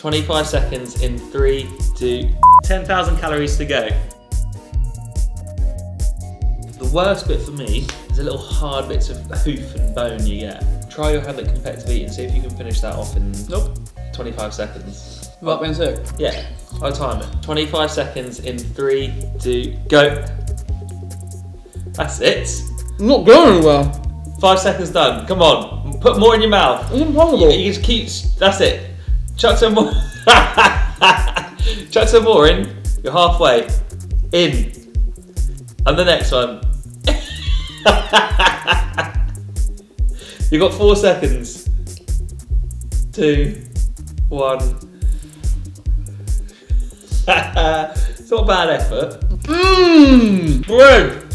25 seconds in 3, 2, 10,000 calories to go. The worst bit for me is the little hard bits of hoof and bone you get. Try your hand at competitive eating, see if you can finish that off in 25 seconds. Without being sick? Yeah, I'll time it. 25 seconds in 3, 2, go. That's it. I'm not going anywhere. 5 seconds done. Come on, put more in your mouth. It's impossible. You just keep. That's it. Chuck some more. Chuck some more in. You're halfway. In. And the next one. You've got 4 seconds. 2, 1. It's not a bad effort. Mmm. Bread.